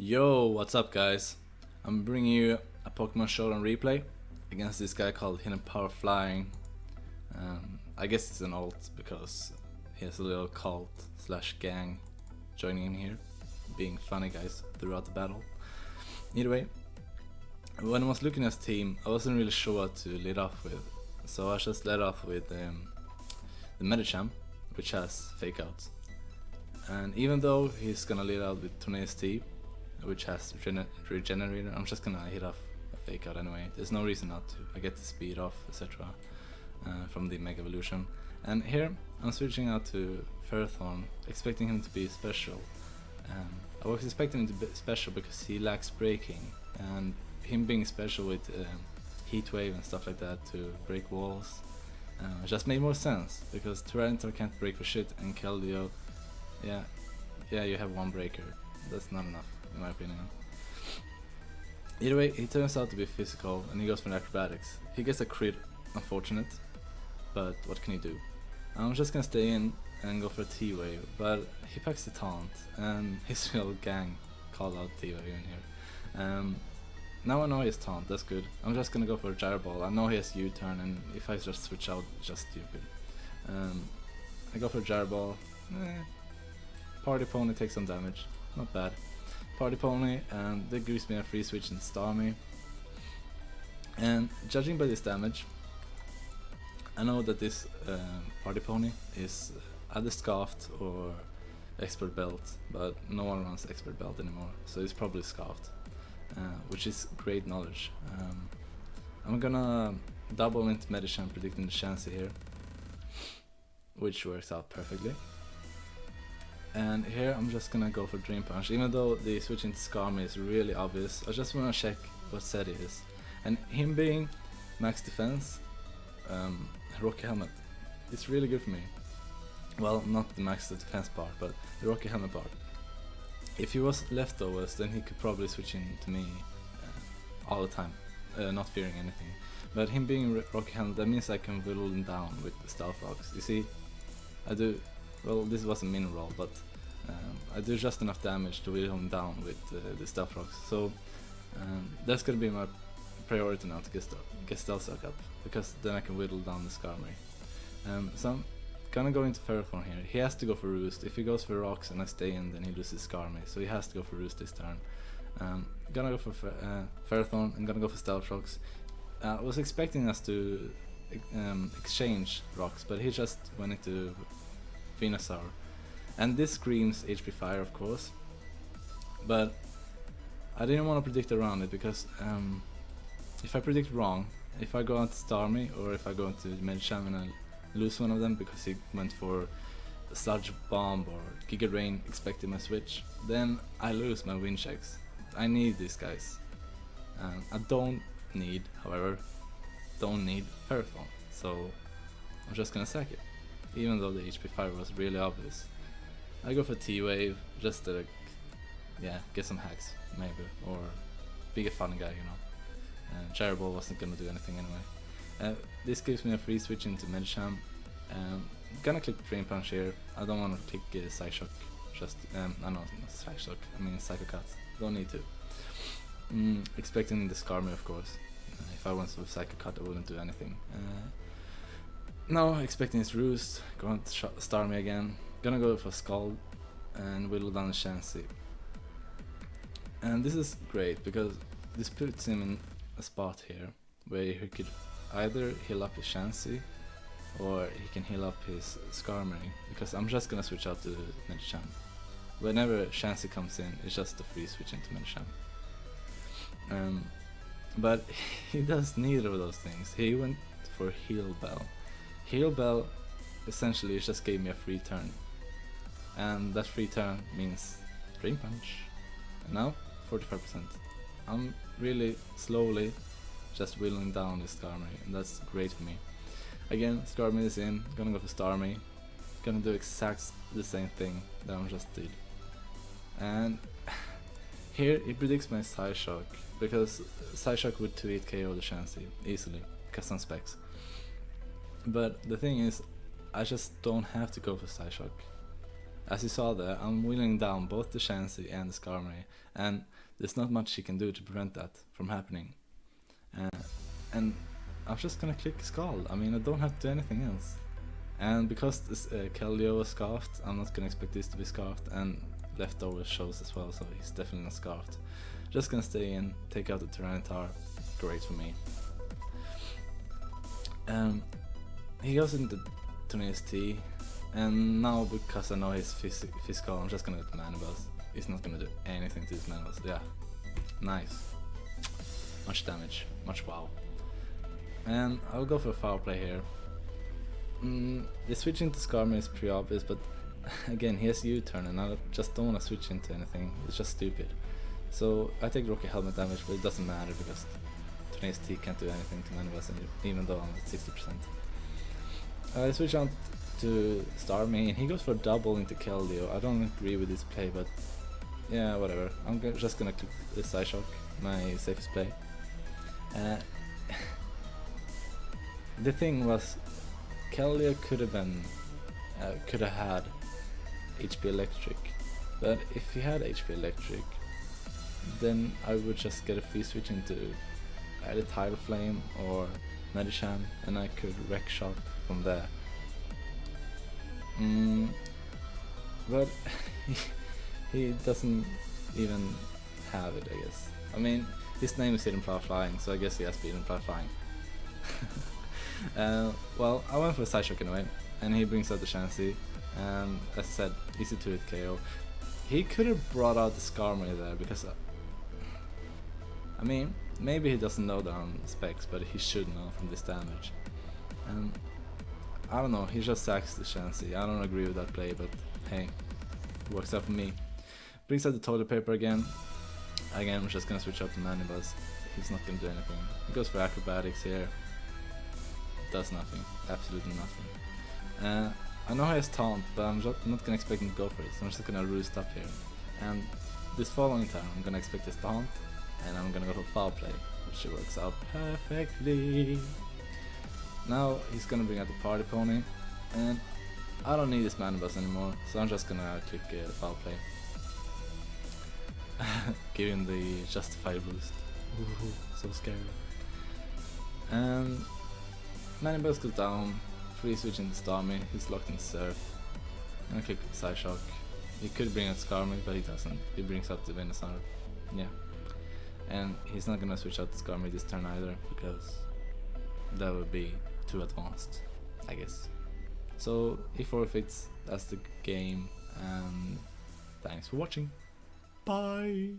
Yo, what's up guys? I'm bringing you a Pokemon Showdown replay against this guy called HiddenPowerFlying. I guess it's an alt because he has a little cult slash gang joining in here, being funny guys throughout the battle. Either way, when I was looking at his team, I wasn't really sure what to lead off with, so I just led off with the Medicham, which has Fake Outs. And even though he's gonna lead out with Tenacious T, which has Regenerator, I'm just gonna hit off a Fake Out anyway. There's no reason not to. I get the speed off, etc. From the Mega Evolution. And here I'm switching out to Ferrothorn, expecting him to be special. I was expecting him to be special because he lacks breaking, and him being special with Heat Wave and stuff like that to break walls just made more sense, because Tyranitar can't break for shit, and Keldeo, yeah, you have one breaker. That's not enough, in my opinion. Either way, he turns out to be physical, and he goes for acrobatics. He gets a crit, unfortunate, but what can you do? I'm just gonna stay in and go for a T-Wave, but he packs the taunt, and his real gang called out T-Wave in here. Now I know he has taunt, that's good. I'm just gonna go for a Gyro Ball. I know he has U-turn, and if I just switch out, it's just stupid. I go for a Gyro Ball. Party Pony takes some damage, not bad. Party Pony, and that gives me a free switch in Starmie. And judging by this damage, I know that this Party Pony is either Scoffed or Expert Belt, but no one runs Expert Belt anymore, so it's probably Scoffed, which is great knowledge. I'm gonna double into Medicham, predicting the Chansey here, which works out perfectly. And here I'm just gonna go for Dream Punch, even though the switch into Starmie is really obvious. I just wanna check what set he is. And him being max defense, Rocky Helmet, it's really good for me. Well, not the max defense part, but the Rocky Helmet part. If he was Leftovers, then he could probably switch into me all the time, not fearing anything. But him being Rocky Helmet, that means I can whittle him down with the Stealth Rocks. You see, I do. Well, this was a min roll, but I do just enough damage to whittle him down with the Stealth Rocks. So that's gonna be my priority now, to get Stealth Rock up, because then I can whittle down the Starmie. So I'm gonna go into Ferrothorn here. He has to go for Roost. If he goes for Rocks and I stay in, then he loses Starmie, so he has to go for Roost this turn. Gonna go for Ferrothorn. I'm gonna go for Stealth Rocks. I was expecting us to exchange Rocks, but he just went into Venusaur, and this screams HP Fire, of course, but I didn't want to predict around it, because if I predict wrong, if I go on to Starmie or if I go into Medicham and I lose one of them because he went for Sludge Bomb or Giga Rain expecting my switch, then I lose my win checks. I need these guys. I don't need, however, Ferrothorn, so I'm just gonna sack it, even though the HP Fire was really obvious. I go for T-Wave, just to get some hacks, maybe, or be a fun guy, you know. Gyro Ball wasn't gonna do anything anyway. This gives me a free switch into Medicham. Gonna click Dream Punch here. I don't want to click Psyshock, just, I know, not Psyshock, I mean Psycho Cut. Don't need to. Expecting the Starmie, of course. If I went with Psycho Cut, I wouldn't do anything. No, expecting his Roost, going to Starmie again. Gonna go for Scald and whittle down the Chansey. And this is great, because this puts him in a spot here where he could either heal up his Chansey or he can heal up his Starmie, because I'm just gonna switch out to Medicham. Whenever Chansey comes in, it's just a free switch into Medicham. But he does neither of those things. He went for Heal Bell. Heal Bell essentially just gave me a free turn, and that free turn means Dream Punch, and now 45%. I'm really slowly just whittling down this Starmie, and that's great for me. Again, Starmie is in, gonna go for Starmie, gonna do exactly the same thing that I just did. And here it predicts my Psyshock, because Psyshock would 2-hit KO the Chansey easily, custom specs. But the thing is, I just don't have to go for Psyshock. As you saw there, I'm wheeling down both the Chansey and the Starmie, and there's not much he can do to prevent that from happening. And I'm just gonna click Scald. I mean, I don't have to do anything else. And because this Keldeo is scarfed, I'm not gonna expect this to be scarfed, and Leftovers shows as well, so he's definitely not scarfed. Just gonna stay in, take out the Tyranitar, great for me. He goes into Tenacious T, and now because I know he's physical, I'm just gonna get the Mandibuzz. He's not gonna do anything to this Mandibuzz. Yeah, nice. Much damage, much wow. And I'll go for a foul play here. The switching to Starmie is pretty obvious, but again, he has U-turn and I just don't want to switch into anything. It's just stupid. So I take Rocky Helmet damage, but it doesn't matter because Tenacious T can't do anything to Mandibuzz even though I'm at 60%. I switch on to Starmie and he goes for a double into Keldeo. I don't agree with this play, but yeah, whatever. I'm just gonna click the Psyshock, my safest play. The thing was, Keldeo could have had HP Electric, but if he had HP Electric, then I would just get a free switch into either Talonflame or Medicham, and I could wreck shot from there. But he doesn't even have it, I guess. I mean, his name is HiddenPowerFlying, so I guess he has to be HiddenPowerFlying. Well, I went for a Psyshock anyway, and he brings out the Chansey, and as I said, easy to hit KO. He could have brought out the Starmie there, because I mean, maybe he doesn't know the specs, but he should know from this damage. I don't know, he just sacks the Chansey. I don't agree with that play, but hey, it works out for me. Brings out the toilet paper again. Again, I'm just gonna switch up to Mandibuzz. He's not gonna do anything. He goes for acrobatics here. Does nothing, absolutely nothing. I know he has taunt, but I'm not gonna expect him to go for it, so I'm just gonna roost up here. And this following turn, I'm gonna expect his taunt, and I'm gonna go for foul play, which works out perfectly. Now he's gonna bring out the party pony, and I don't need this Mandibuzz anymore, so I'm just gonna click the foul play. Give him the justified boost. Ooh, so scary. And Mandibuzz goes down, free switch into Starmie, he's locked in Surf. I'm gonna click Psyshock. He could bring out Starmie, but he doesn't. He brings out the Venusaur. Yeah. And he's not gonna switch out the Starmie this turn either, because that would be too advanced, I guess. So he forfeits, that's the game, and thanks for watching. Bye!